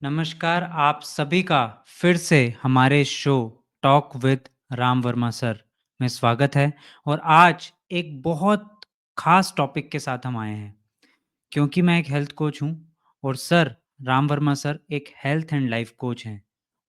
नमस्कार, आप सभी का फिर से हमारे show talk with Ram Verma sir में स्वागत है। और आज एक बहुत खास टॉपिक के साथ हम आए हैं, क्योंकि मैं एक हेल्थ कोच हूँ और सर राम वर्मा सर एक हेल्थ एंड लाइफ कोच हैं।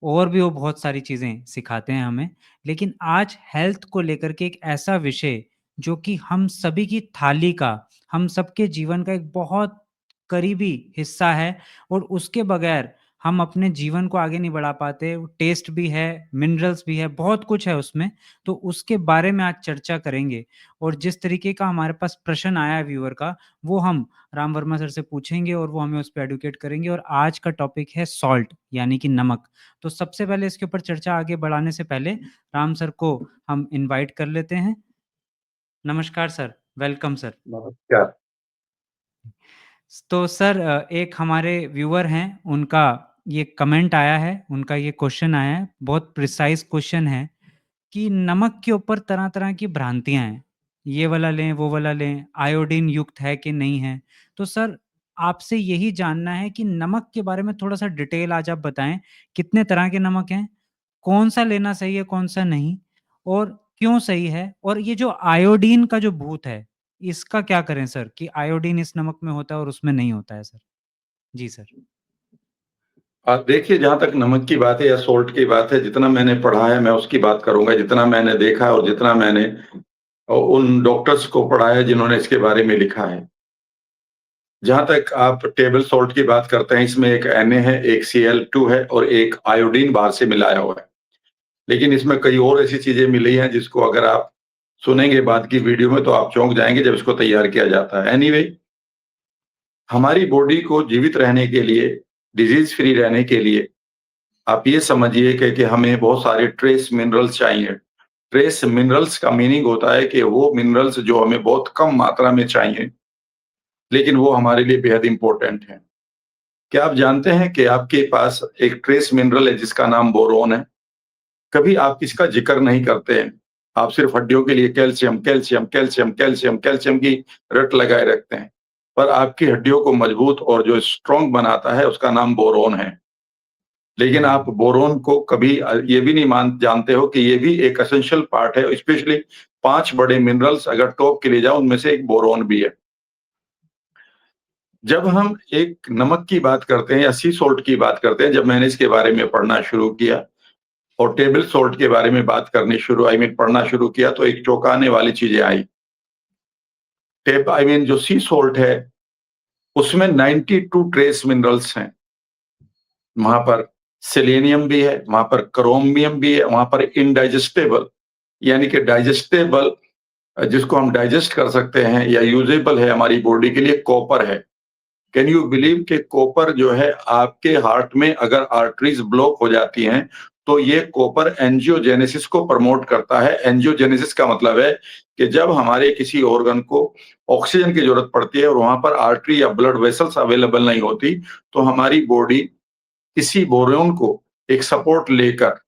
और भी वो बहुत सारी चीज़ें सिखाते हैं हमें, लेकिन आज हेल्थ को लेकर के एक ऐसा विषय जो कि हम सभी की थाली का, हम सबके जीवन का एक बहुत करीबी हिस्सा है। और उसके बगैर हम अपने जीवन को आगे नहीं बढ़ा पाते। टेस्ट भी है, मिनरल्स भी है, बहुत कुछ है उसमें। तो उसके बारे में आज चर्चा करेंगे। और जिस तरीके का हमारे पास प्रश्न आया है व्यूअर का, वो हम राम वर्मा सर से पूछेंगे और वो हमें उस पे एडुकेट करेंगे। और आज का टॉपिक है सॉल्ट, यानी कि नमक। तो सबसे पहले इसके ऊपर चर्चा आगे बढ़ाने से पहले राम सर को हम इनवाइट कर लेते हैं। नमस्कार सर, वेलकम सर। नमस्कार। तो सर एक हमारे व्यूअर हैं, उनका ये कमेंट आया है, उनका ये क्वेश्चन आया है, बहुत प्रिसाइज क्वेश्चन है कि नमक के ऊपर तरह-तरह की भ्रांतियाँ हैं। ये वाला लें, वो वाला लें, आयोडीन युक्त है कि नहीं है? तो सर आपसे यही जानना है कि नमक के बारे में थोड़ा-सा डिटेल आज आप बताएँ, कितने तरह के नमक हैं? कौन-सा लेना सही है, कौन-सा नहीं? और क्यों सही है? और ये जो आयोडीन का जो भूत है, इसका क्या करें सर कि आयोडीन इस नमक में होता है और उसमें नहीं होता है सर? जी सर। देखिए, जहाँ तक नमक की बात है या सॉल्ट की बात है, जितना मैंने पढ़ा है मैं उसकी बात करूँगा, जितना मैंने देखा है और जितना मैंने उन डॉक्टर्स को पढ़ा है जिन्होंने इसके बारे में लिखा है। जहाँ तक आप टेबल सॉल्ट की बात करते हैं, इसमें एक Na है, एक Cl2 है और एक आयोडीन बाहर से मिलाया हुआ है। लेकिन इसमें कई और ऐसी चीज़ें मिली हैं जिसको अगर आप सुनेंगे बाद की वीडियो में तो आप चौंक जाएँगे जब इसको तैयार किया जाता है। एनीवे, हमारी बॉडी को जीवित रहने के लिए, डिज़ीज़ फ्री रहने के लिए आप ये समझिए कि हमें बहुत सारे ट्रेस मिनरल्स चाहिए। ट्रेस मिनरल्स का मीनिंग होता है कि वो मिनरल्स जो हमें बहुत कम मात्रा में चाहिए, लेकिन वो हमारे लिए बेहद इम्पोर्टेंट हैं। क्या आप जानते हैं कि आपके पास एक ट्रेस मिनरल है जिसका नाम बोरोन है? कभी आप इसका ज़िक्र नहीं करते हैं। आप सिर्फ़ हड्डियों के लिए calcium, calcium, calcium, calcium, calcium की रट लगाए रखते हैं। पर आपकी हड्डियों को मजबूत और जो स्ट्रॉन्ग बनाता है उसका नाम बोरोन है। लेकिन आप हुँ। बोरोन को कभी ये भी नहीं जानते हो कि ये भी एक एसेंशियल पार्ट है, स्पेशली 5 बड़े मिनरल्स अगर टॉप के लिए जाओ उनमें से एक बोरोन भी है। जब हम एक नमक की बात करते हैं या सी सॉल्ट की बात करते हैं, जब मैंने इसके बारे में पढ़ना शुरू किया और टेबल सॉल्ट के बारे में बात करनी शुरू आई मीन पढ़ना शुरू किया तो एक चौंकाने वाली चीज़ें आई। टेप आई मीन जो सी सॉल्ट है, उसमें 92 ट्रेस मिनरल्स हैं। वहाँ पर सेलेनियम भी है, वहाँ पर क्रोमियम भी है, वहाँ पर इनडाइजेस्टेबल यानी कि डाइजेस्टेबल जिसको हम डाइजेस्ट कर सकते हैं या यूजेबल है हमारी बॉडी के लिए कॉपर है। कैन यू बिलीव कि कॉपर जो है आपके हार्ट में अगर आर्टरीज ब्लॉक हो जाती हैं, तो ये कॉपर एंजियोजेनेसिस को प्रमोट करता है। एंजियोजेनेसिस का मतलब है कि जब हमारे किसी ऑर्गन को ऑक्सीजन की ज़रूरत पड़ती है और वहाँ पर आर्टरी या ब्लड वेसल्स अवेलेबल नहीं होती, तो हमारी बॉडी इसी बोरोन को एक सपोर्ट लेकर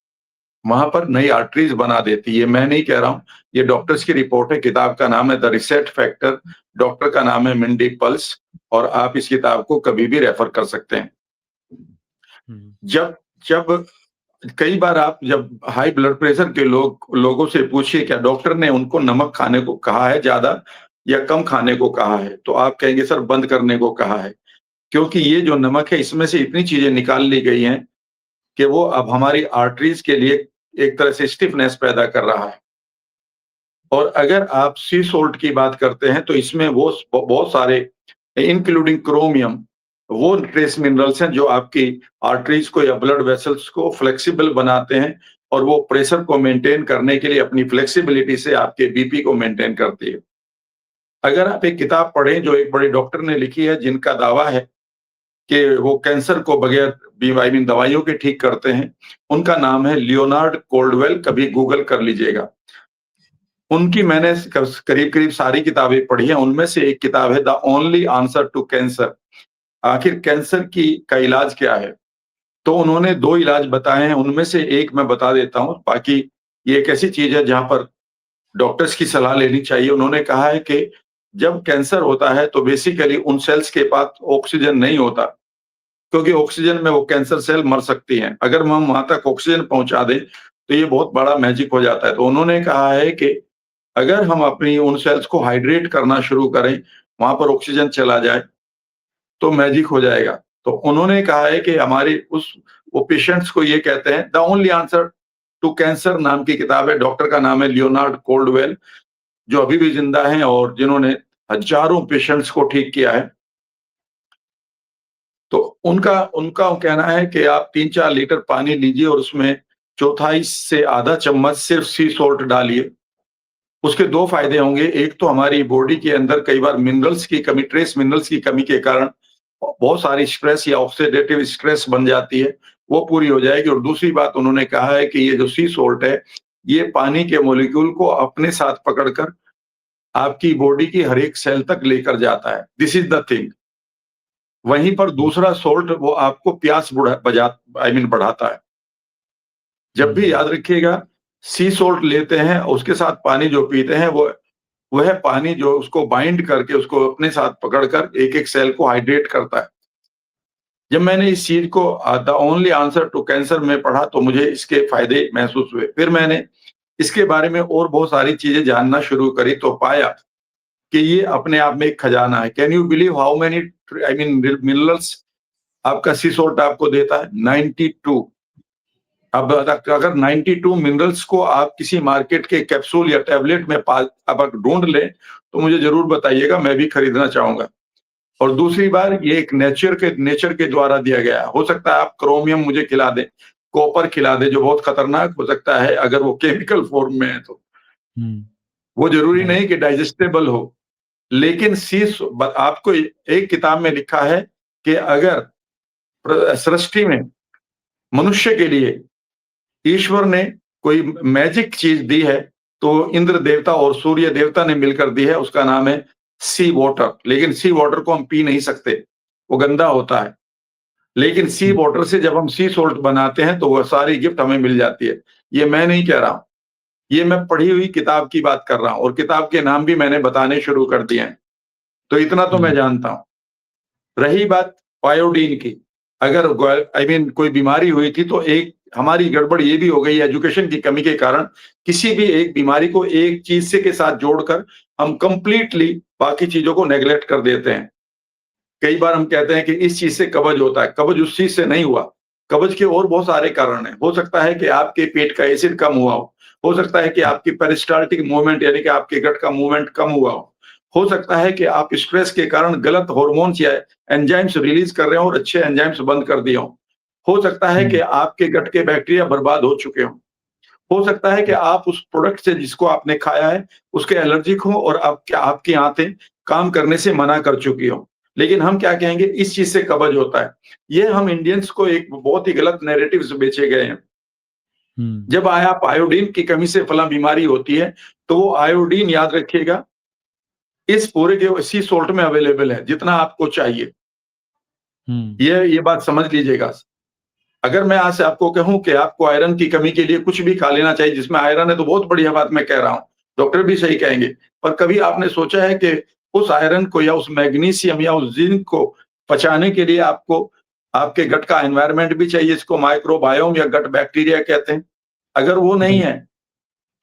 वहाँ पर नई आर्टरीज बना देती है। मैं नहीं कह रहा हूँ, ये डॉक्टर्स की रिपोर्ट है, किताब का नाम है द रीसेट फैक्टर, डॉक्टर का नाम है मिंडी पल्स और आप इस किताब को कभी भी रेफर कर सकते हैं। हुँ। जब जब कई बार आप जब हाई ब्लड प्रेशर के लोगों से पूछिए क्या डॉक्टर ने उनको नमक खाने को कहा है ज़्यादा या कम खाने को कहा है? तो आप कहेंगे सर बंद करने को कहा है। क्योंकि ये जो नमक है इसमें से इतनी चीज़ें निकाल ली गई हैं कि वो अब हमारी आर्टरीज के लिए एक तरह से स्टिफनेस पैदा कर रहा है। और अगर आप सी सॉल्ट की बात करते हैं तो इसमें वो बहुत सारे इंक्लूडिंग क्रोमियम वो ट्रेस मिनरल्स हैं जो आपकी आर्टरीज को या ब्लड वेसल्स को फ्लेक्सिबल बनाते हैं और वो प्रेशर को मेंटेन करने के लिए अपनी फ्लेक्सिबिलिटी से आपके बीपी को मेंटेन करती है। अगर आप एक किताब पढ़ें जो एक बड़े डॉक्टर ने लिखी है जिनका दावा है कि वो कैंसर को बगैर आई मीन दवाइयों के ठीक करते हैं, उनका नाम है लियोनार्ड कोल्डवेल, कभी गूगल कर लीजिएगा। उनकी मैंने करीब-करीब सारी किताबें पढ़ी हैं, उनमें से एक किताब है the only answer to cancer. आखिर कैंसर की का इलाज क्या है? तो उन्होंने 2 इलाज बताए हैं, उनमें से एक मैं बता देता हूँ, बाकी ये एक ऐसी चीज़ है जहाँ पर डॉक्टर्स की सलाह लेनी चाहिए। उन्होंने कहा है कि जब कैंसर होता है तो बेसिकली उन सेल्स के पास ऑक्सीजन नहीं होता क्योंकि ऑक्सीजन में वो कैंसर सेल मर सकती हैं। अगर हम वहाँ तक ऑक्सीजन पहुँचा दें, तो ये बहुत बड़ा मैजिक हो जाता है। तो उन्होंने कहा है कि अगर हम अपनी उन सेल्स को हाइड्रेट करना शुरू करें, वहाँ पर ऑक्सीजन चला जाए, तो मैजिक हो जाएगा। तो उन्होंने कहा है कि हमारी उस वो पेशेंट्स को ये कहते हैं, the only answer to cancer नाम की किताब है, डॉक्टर का नाम है लियोनार्ड कोल्डवेल, जो अभी भी ज़िंदा हैं और जिन्होंने हज़ारों पेशेंट्स को ठीक किया है। तो उनका उनका कहना है कि आप 3-4 लीटर पानी लीजिए और उसमें चौथाई से आधा चम्मच सिर्फ सी सॉल्ट डालिए। उसके 2 फ़ायदे होंगे, एक तो हमारी बॉडी के अंदर कई बार मिनरल्स की कमी, ट्रेस मिनरल्स की कमी के कारण बहुत सारी स्ट्रेस या ऑक्सीडेटिव स्ट्रेस बन जाती है, वो पूरी हो जाएगी। और दूसरी बात उन्होंने कहा है कि ये जो सी सॉल्ट है, ये पानी के मॉलिक्यूल को अपने साथ पकड़कर आपकी बॉडी की हर एक सेल तक लेकर जाता है। This is the thing. वहीं पर हुँ, दूसरा सॉल्ट वो आपको प्यास बुढ़ा बजा आई मीन बढ़ाता है। जब भी हुँ, याद रखिएगा, सी सॉल्ट लेते हैं, उसके साथ पानी जो पीते हैं, वो है पानी जो उसको बाइंड करके उसको अपने साथ पकड़कर एक-एक सेल को हाइड्रेट करता है। जब मैंने इस चीज़ को the only answer to cancer में पढ़ा तो मुझे इसके फ़ायदे महसूस हुए। फिर मैंने इसके बारे में और बहुत सारी चीज़ें जानना शुरू करी तो पाया कि ये अपने आप में एक खजाना है। Can you believe how many I mean minerals आपका सी सॉल्ट आपको देता है? 92। अब अगर 92 मिनरल्स को आप किसी मार्केट के कैप्सूल या टैबलेट में पा अब आप ढूँढ लें, तो मुझे ज़रूर बताइएगा, मैं भी खरीदना चाहूँगा। और दूसरी बार ये एक नेचर के द्वारा दिया गया है। हो सकता है आप क्रोमियम मुझे खिला दें, कॉपर खिला दें, जो बहुत खतरनाक हो सकता है अगर वो केमिकल फॉर्म में है तो। हुँ, वो ज़रूरी राइट। नहीं कि डाइजेस्टेबल हो। लेकिन शीर्ष ब आपको एक किताब में लिखा है कि अगर सृष्टि में मनुष्य के लिए ईश्वर ने कोई मैजिक चीज़ दी है, तो इंद्र देवता और सूर्य देवता ने मिलकर दी है, उसका नाम है सी वाटर। लेकिन सी वाटर को हम पी नहीं सकते, वो गंदा होता है। लेकिन सी हुँ, वाटर से जब हम सी सॉल्ट बनाते हैं, तो वह सारी गिफ्ट हमें मिल जाती है। ये मैं नहीं कह रहा हूँ, ये मैं पढ़ी हुई किताब की बात कर रहा हूँ और किताब के नाम भी मैंने बताने शुरू कर दिए हैं। तो इतना तो मैं हुँ, जानता हूँ। रही बात आयोडीन की, अगर आई मीन कोई बीमारी हुई थी तो एक हमारी गड़बड़ ये भी हो गई एजुकेशन की कमी के कारण, किसी भी एक बीमारी को एक चीज़ से के साथ जोड़कर हम कंप्लीटली बाकी चीज़ों को नेग्लेक्ट कर देते हैं। कई बार हम कहते हैं कि इस चीज़ से कब्ज़ होता है, कब्ज़ उस चीज़ से नहीं हुआ। कब्ज़ के और बहुत सारे कारण हैं। हो सकता है कि आपके पेट का एसिड कम हुआ हो सकता है कि आपकी पेरिस्टाल्टिक मूवमेंट यानी कि आपके गट का मूवमेंट कम हुआ हो सकता है कि आप स्ट्रेस के कारण गलत हार्मोन्स या एंजाइम्स रिलीज़ कर रहे हों और अच्छे एंजाइम्स बंद कर दिए हों। हो सकता है कि हुँ, आपके गट के बैक्टीरिया बर्बाद हो चुके हों। हो सकता है कि हुँ, आप उस प्रोडक्ट से जिसको आपने खाया है, उसके एलर्जिक हो और आपकी आँतें काम करने से मना कर चुकी हों। लेकिन हम क्या कहेंगे, इस चीज़ से कब्ज़ होता है। ये हम इंडियंस को एक बहुत ही गलत नैरेटिव्स बेचे गए हैं। हुँ, जब आप आयोडीन की कमी से फलाँ बीमारी होती है, तो वो आयोडीन याद रखिएगा, इस पूरे के सी सॉल्ट में अवेलेबल है, जितना आपको चाहिए। हुँ, ये बात समझ लीजिएगा। अगर मैं आज से आपको कहूँ कि आपको आयरन की कमी के लिए कुछ भी खा लेना चाहिए जिसमें आयरन है, तो बहुत बढ़िया बात मैं कह रहा हूँ। डॉक्टर भी सही कहेंगे। पर कभी आपने सोचा है कि उस आयरन को या उस मैग्नीशियम या उस जिंक को पचाने के लिए आपको आपके गट का एनवायरनमेंट भी चाहिए, इसको माइक्रोबायोम या गट बैक्टीरिया कहते हैं। अगर वो नहीं बिल्कुल, है,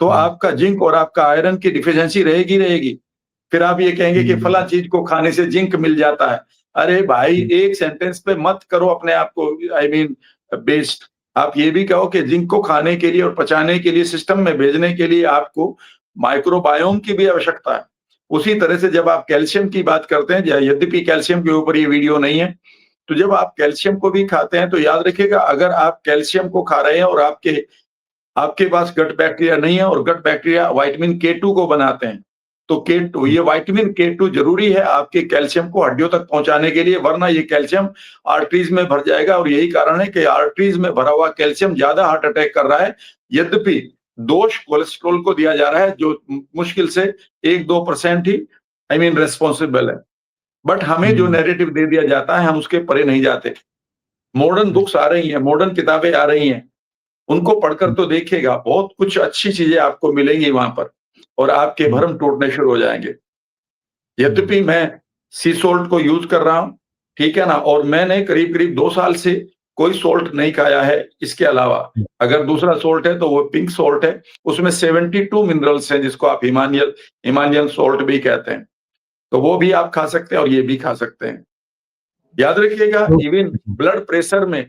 तो हुँ, आपका जिंक और आपका आयरन की डिफिशिएंसी रहेगी रहेगी। फिर आप ये कहेंगे कि फलाँ हुँ, चीज़ को खाने से जिंक मिल जाता है। अरे भाई, हुँ, एक सेंटेंस पे मत करो अपने आप को आई मीन बेस्ड। आप ये भी कहो कि जिंक को खाने के लिए और पचाने के लिए, सिस्टम में भेजने के लिए आपको माइक्रोबायोम की भी आवश्यकता है। उसी तरह से जब आप कैल्शियम की बात करते हैं, यद्यपि कैल्शियम के ऊपर ये वीडियो नहीं है, तो जब आप कैल्शियम को भी खाते हैं, तो याद रखिएगा, अगर आप कैल्शियम को खा रहे हैं और आपके आपके पास गट बैक्टीरिया नहीं है और गट बैक्टीरिया विटामिन के 2 को बनाते हैं। तो के 2 हुँ, ये विटामिन के 2 ज़रूरी है आपके कैल्शियम को हड्डियों तक पहुँचाने के लिए, वरना ये कैल्शियम आर्टरीज़ में भर जाएगा और यही कारण है कि आर्टरीज़ में भरा हुआ कैल्शियम ज़्यादा हार्ट अटैक कर रहा है। यद्यपि दोष कोलेस्ट्रॉल को दिया जा रहा है, जो मुश्किल से 1-2% ही आई मीन रिस्पांसिबल है। बट हमें जो हुँ, नैरेटिव दे दिया जाता है, हम उसके परे नहीं जाते। मॉडर्न राइट, बुक्स आ रही हैं, मॉडर्न किताबें आ रही हैं। उनको पढ़कर हुँ, तो देखिएगा, बहुत कुछ अच्छी चीज़ें आपको मिलेंगी वहाँ पर और आपके हुँ, भ्रम टूटने शुरू हो जाएँगे। हुँ, यद्यपि मैं सी सॉल्ट को यूज़ कर रहा हूँ, ठीक है ना? और मैंने करीब-करीब 2 साल से कोई सॉल्ट नहीं खाया है इसके अलावा। हुँ, अगर दूसरा सॉल्ट है तो वो पिंक सॉल्ट है, उसमें 72 मिनरल्स हैं जिसको आप हिमालयन सॉल्ट भी कहते हैं। तो वो भी आप खा सकते हैं और ये भी खा सकते हैं। याद रखिएगा तो इवन जी, ब्लड प्रेशर में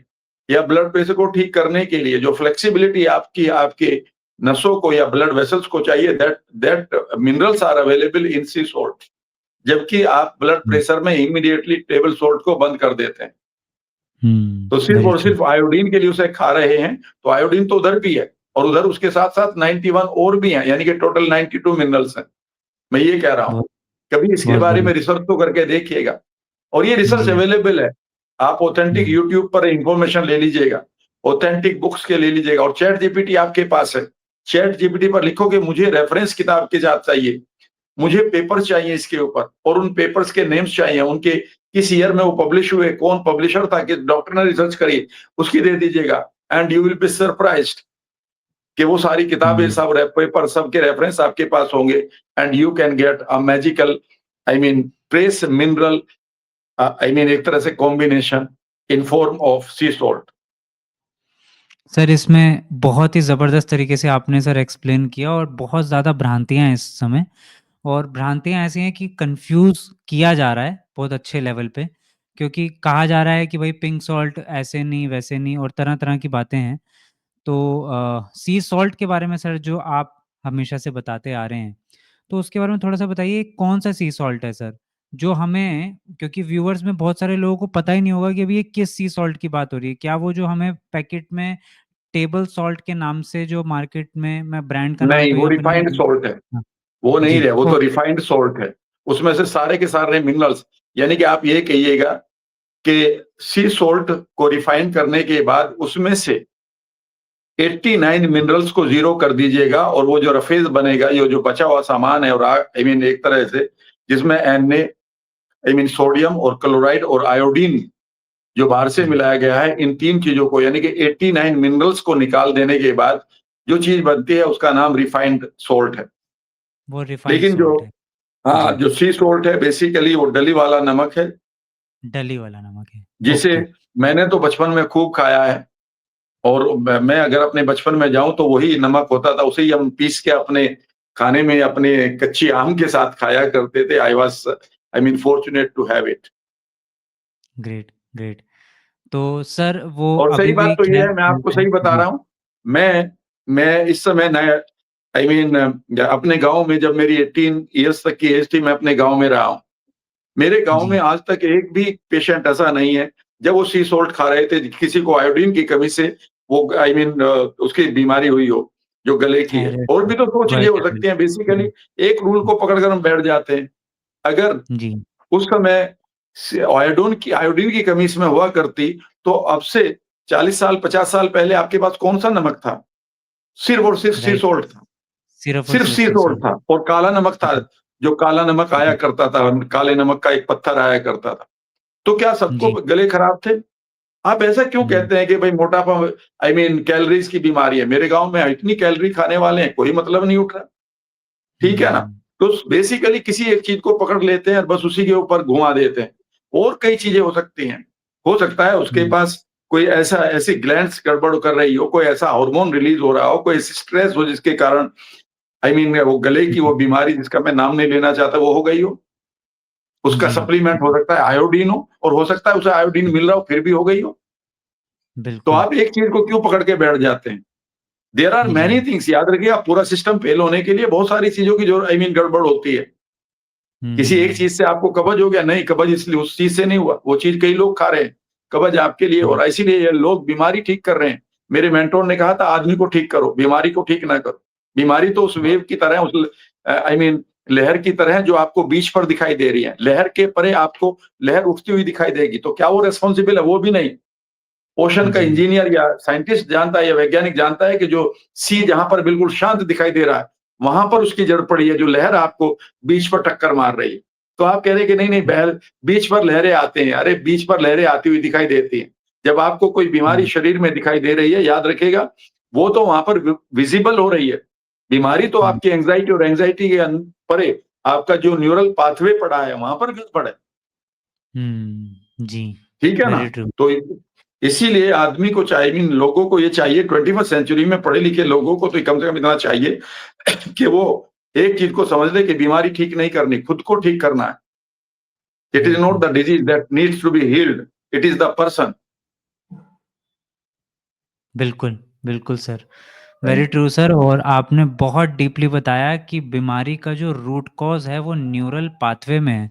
या ब्लड प्रेशर को ठीक करने के लिए जो फ्लेक्सिबिलिटी आपकी आपके नसों को या ब्लड वेसल्स को चाहिए that that minerals are available in sea salt. जबकि आप ब्लड हुँ, प्रेशर में इमीडिएटली टेबल सॉल्ट को बंद कर देते हैं। तो सिर्फ वेरी और ट्रू। सिर्फ आयोडीन के लिए उसे खा रहे हैं, तो आयोडीन तो उधर भी है और उधर उसके साथ-साथ 91 और भी हैं, यानी कि टोटल 92 मिनरल्स हैं। मैं ये कह रहा हूँ। बहुत कभी इसके बहुत बारे बढ़िया। में रिसर्च तो करके देखिएगा और ये रिसर्च जी, अवेलेबल है। आप ऑथेंटिक हुँ, यूट्यूब पर इन्फॉर्मेशन ले लीजिएगा, ऑथेंटिक बुक्स के ले लीजिएगा और चैट जीपीटी आपके पास है। चैट जीपीटी पर लिखोगे मुझे रेफरेंस किताब के साथ चाहिए, मुझे पेपर्स चाहिए इसके ऊपर और उन पेपर्स के नेम्स चाहिए, उनके किस ईयर में वो पब्लिश हुए, कौन पब्लिशर था, किस डॉक्टर ने रिसर्च करी, उसकी दे दीजिएगा and you will be surprised कि वो सारी किताबें हुँ। सब पेपर सबके रेफरेंस आपके पास होंगे and you can get a magical I mean trace mineral I mean एक तरह से combination in form of C salt. Sir इसमें बहुत ही ज़बरदस्त तरीके से आपने सर एक्सप्लेन किया और बहुत ज़्यादा भ्रांतियाँ हैं इस समय और भ्रांतियाँ ऐसी हैं कि कन्फ्यूज़ किया जा रहा है बहुत अच्छे लेवल पे क्योंकि कहा जा रहा है कि भाई पिंक सॉल्ट ऐसे नहीं, वैसे नहीं और तरह-तरह की बातें हैं। तो सी सॉल्ट के बारे में सर जो आप हमेशा से बताते आ रहे हैं, तो उसके बारे में थोड़ा-सा बताइए कौन-सा सी सॉल्ट है सर? जो हमें क्योंकि व्यूअर्स में बहुत सारे लोगों को पता ही नहीं होगा कि अभी ये किस सी सॉल्ट की बात हो रही है। क्या वो जो हमें पैकेट में टेबल सॉल्ट के नाम से जो मार्केट में मैं ब्रांड का नाम नहीं, तो वो यहाँ पे नहीं रिफाइंड लूँगा। सॉल्ट है, हाँ, वो नहीं जी, है, वो तो ओके, रिफाइंड सॉल्ट है। उसमें से सारे के सारे मिनरल्स यानी कि आप ये कहिएगा कि सी सॉल्ट को रिफाइन करने के बाद उसमें से 89 मिनरल्स को ज़ीरो कर दीजिएगा और वो जो रफेज़ बनेगा, ये जो बचा हुआ सामान है और आई मीन एक तरह से जिसमें Na आई मीन सोडियम और क्लोराइड और आयोडीन जो बाहर से जी, मिलाया गया है, इन 3 चीज़ों को यानी कि 89 मिनरल्स को निकाल देने के बाद जो चीज़ बनती है उसका नाम रिफाइंड सॉल्ट है। वो रिफाइंड लेकिन जो सॉल्ट है। हाँ, जी, जो सी सॉल्ट है बेसिकली वो डली वाला नमक है, डली वाला नमक है। जिसे ओके, मैंने तो बचपन में खूब खाया है और मैं अगर अपने बचपन में जाऊँ तो वही नमक होता था, उसे ही हम पीस के अपने खाने में अपने कच्ची आम के साथ खाया करते थे। I mean fortunate to have it. Great, great. तो सर वो और सही अभी बात भी तो ये खैर है, मैं आपको मिलते हैं? सही बता जी, रहा हूँ। मैं इस समय नया आई मीन अपने गाँव में जब मेरी 18 इयर्स तक की एज थी, मैं अपने गाँव में रहा हूँ। मेरे गाँव में जी, आज तक एक भी पेशेंट ऐसा नहीं है, जब वो सी सॉल्ट खा रहे थे, किसी को आयोडीन की कमी से वो आई मीन उसकी बीमारी हुई हो, जो गले की है। अरे! और भी तो 2 चीज़ें हो वर्टेबल सकती हैं बेसिकली जी, एक रूल को पकड़ कर हम बैठ जाते हैं। अगर जी, उस समय से आयोडीन की कमी इसमें हुआ करती, तो अब से 40 साल, 50 साल पहले आपके पास कौन-सा नमक था? सिर्फ और सिर्फ सी राइट, सॉल्ट था। सिर्फ़ और सिर्फ सिर्फ़ सी सी सॉल्ट सॉल्ट। था और काला नमक था, जी, जो काला नमक आया जी, करता था, काले नमक का एक पत्थर आया करता था। तो क्या सबको जी, गले खराब थे? आप ऐसा क्यों हुँ, कहते हैं कि भाई मोटापा आई मीन कैलोरीज़ की बीमारी है? मेरे गाँव में इतनी कैलोरी खाने वाले हैं, कोई मतलब नहीं उठ रहा। ठीक है ना? हुँ, तो बेसिकली किसी एक चीज़ को पकड़ लेते हैं और बस उसी के ऊपर घुमा देते हैं। और कई चीज़ें हो सकती हैं। हो सकता है उसके हुँ, पास कोई ऐसी ग्लैंड्स गड़बड़ कर रही हो, कोई ऐसा हार्मोन रिलीज़ हो रहा हो, कोई ऐसी स्ट्रेस हो जिसके कारण आई मीन वो गले की हुँ, वो बीमारी जिसका मैं नाम नहीं लेना चाहता वो हो गई हो। उसका जी, सप्लीमेंट हो जी, सकता है आयोडीन हो और हो सकता है उसे आयोडीन मिल रहा हो फिर भी हो गई हो। तो बिल्कुल, आप एक चीज़ को क्यों पकड़ के बैठ जाते हैं? देयर आर जी, मैनी थिंग्स याद रखिए आप पूरा सिस्टम फेल होने के लिए बहुत सारी चीज़ों की जो आई मीन गड़बड़ होती है। किसी एक हुँ, चीज़ से आपको कब्ज़ हो गया, नहीं कब्ज़ इसलिए उस चीज़ से नहीं हुआ, वो चीज़ कई लोग खा रहे हैं, कब्ज़ आपके लिए हो हुँ, रहा है, इसीलिए ये लोग बीमारी ठीक कर रहे हैं। मेरे मेंटर ने कहा था आदमी को ठीक करो, बीमारी को ठीक ना करो। बीमारी तो उस बहुत वेव की तरह है, आई मीन लहर की तरह है जो आपको बीच पर दिखाई दे रही है। लहर के परे आपको लहर उठती हुई दिखाई देगी, तो क्या वो रिस्पॉन्सिबल है? वो भी नहीं। ओशन का जी, इंजीनियर या साइंटिस्ट जानता है या वैज्ञानिक जानता है कि जो सी जहाँ पर बिल्कुल शांत दिखाई दे रहा है, वहाँ पर उसकी जड़ पड़ी है, जो लहर आपको बीच पर टक्कर मार रही है। तो आप कह रहे हैं कि नहीं, नहीं हुँ, बीच पर लहरें आती हैं। अरे बीच पर लहरें आती हुई दिखाई देती हैं। जब आपको कोई बीमारी हुँ, शरीर में दिखाई दे रही है, याद रखिएगा, वो तो वहाँ पर विज़िबल हो रही है। बीमारी तो हुँ, आपकी एंग्ज़ायटी और एंग्ज़ायटी के परे आपका जो न्यूरल पाथवे पड़ा है, वहाँ पर गड़बड़ है। हुँ, जी, ठीक है ना? Very true. तो इसीलिए आदमी को चाहिए, आई मीन लोगों को ये चाहिए, 21st सेंचुरी में पढ़े लिखे लोगों को तो कम से कम इतना चाहिए कि वो एक चीज को समझ ले कि बीमारी ठीक नहीं करनी, खुद को ठीक करना है। इट इज नॉट बिल्कुल, the disease that needs to be healed, it is the person. बिल्कुल, बिल्कुल sir. Very thank you. True sir, और आपने बहुत डीपली बताया कि बीमारी का जो रूट कॉज़ है वो न्यूरल पाथवे में है।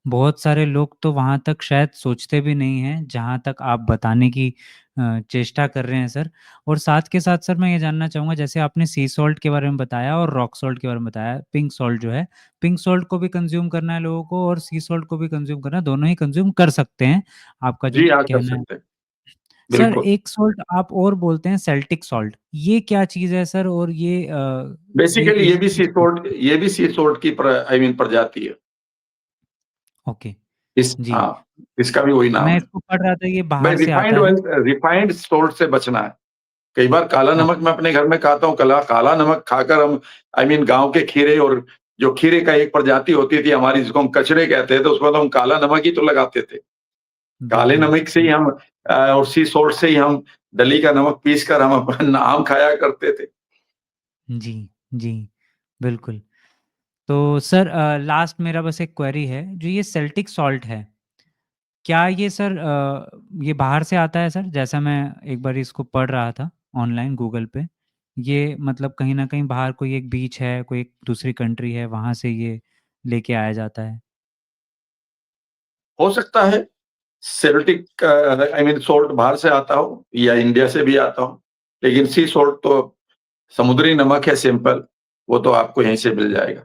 बहुत सारे लोग तो वहाँ तक शायद सोचते भी नहीं हैं, जहाँ तक आप बताने की चेष्टा कर रहे हैं सर। और साथ के साथ सर मैं ये जानना चाहूँगा, जैसे आपने सी सॉल्ट के बारे में बताया और रॉक सॉल्ट के बारे में बताया, पिंक सॉल्ट जो है, पिंक सॉल्ट को भी कंज़्यूम करना है लोगों को और सी सॉल्ट को भी कंज़्यूम करना है, दोनों ही कंज़्यूम कर सकते हैं, आपका जो जी हाँ, कर कहना है। सकते हैं। सर बिल्कुल। एक सॉल्ट आप और बोलते हैं सेल्टिक सॉल्ट, ये क्या चीज़ है सर? और बेसिकली ये चीज़ ये भी सी सोल्ट की आई मीन प्रजाति है। ओके, इस जी। हाँ, इसका भी वही नाम मैं है। इसको पढ़ रहा था, ये भाई बाहर से आता है। रिफाइंड सोल्ट से बचना है। कई बार काला नमक ओके, मैं अपने घर में खाता हूँ, काला नमक खाकर हम आई मीन गाँव के खीरे, और जो खीरे का एक प्रजाति होती थी हमारी जिसको हम कचड़े कहते थे, उसमें तो हम काला नमक ही तो लगाते थे। काले बिल्कुल। नमक से ही हम और सी सोल्ट से ही हम डली का नमक पीस कर हम अपन आम खाया करते थे। जी, जी, बिल्कुल। तो सर लास्ट मेरा बस एक क्वेरी है, जो ये सेल्टिक सॉल्ट है, क्या ये सर ये बाहर से आता है सर? जैसा मैं एक बार इसको पढ़ रहा था ऑनलाइन गूगल पे, ये मतलब कहीं न कहीं बाहर कोई एक बीच है, कोई एक दूसरी कंट्री है, वहाँ से ये लेके आया जाता है। हो सकता है सेल्टिक आई मीन सोल्ट बाहर से आता हो या इंडिया से भी आता हो, लेकिन सी सोल्ट तो समुद्री नमक है सिंपल, वो तो आपको यहीं से मिल जाएगा।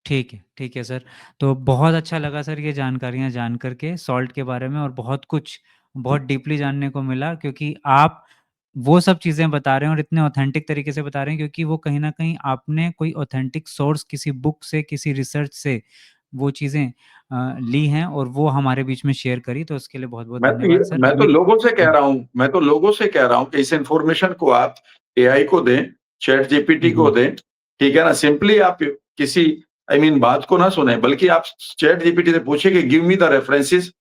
ठीक है सर। तो बहुत अच्छा लगा सर ये जानकारियाँ जान कर के सॉल्ट के बारे में, और बहुत कुछ बहुत डीपली जानने को मिला, क्योंकि आप वो सब चीज़ें बता रहे हैं और इतने ऑथेंटिक तरीके से बता रहे हैं, क्योंकि वो कहीं न कहीं आपने कोई ऑथेंटिक सोर्स किसी बुक से, किसी रिसर्च से वो चीज़ें ली हैं और वो हमारे बीच में शेयर करी, तो उसके लिए बहुत-बहुत धन्यवाद सर। मैं तो उम्मीद लोगों से कह जी। रहा हूँ, मैं तो लोगों से कह रहा हूँ कि इस इन्फॉर्मेशन को आप एआई को दें, चैट जीपीटी को जी, दें, ठीक है ना? सिंपली आप किसी आई मीन बात को ना सुनें, बल्कि आप चैट जीपीटी से पूछिए कि give me the references,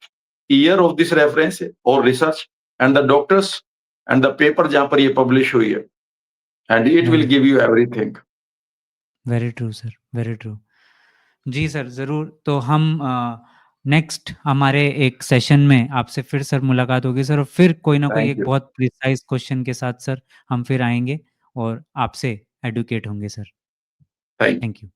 year of this reference और research and the doctors and the paper जहाँ पर ये पब्लिश हुई है, and it will very give you everything. Very true sir, very true. जी सर, ज़रूर। तो हम नेक्स्ट हमारे एक सेशन में आपसे फिर सर मुलाकात होगी सर, और फिर कोई ना कोई थैंक एक यू, बहुत प्रिसाइज़ क्वेश्चन के साथ सर हम फिर आएँगे और आपसे एडुकेट होंगे sir. Thank you. Thank you.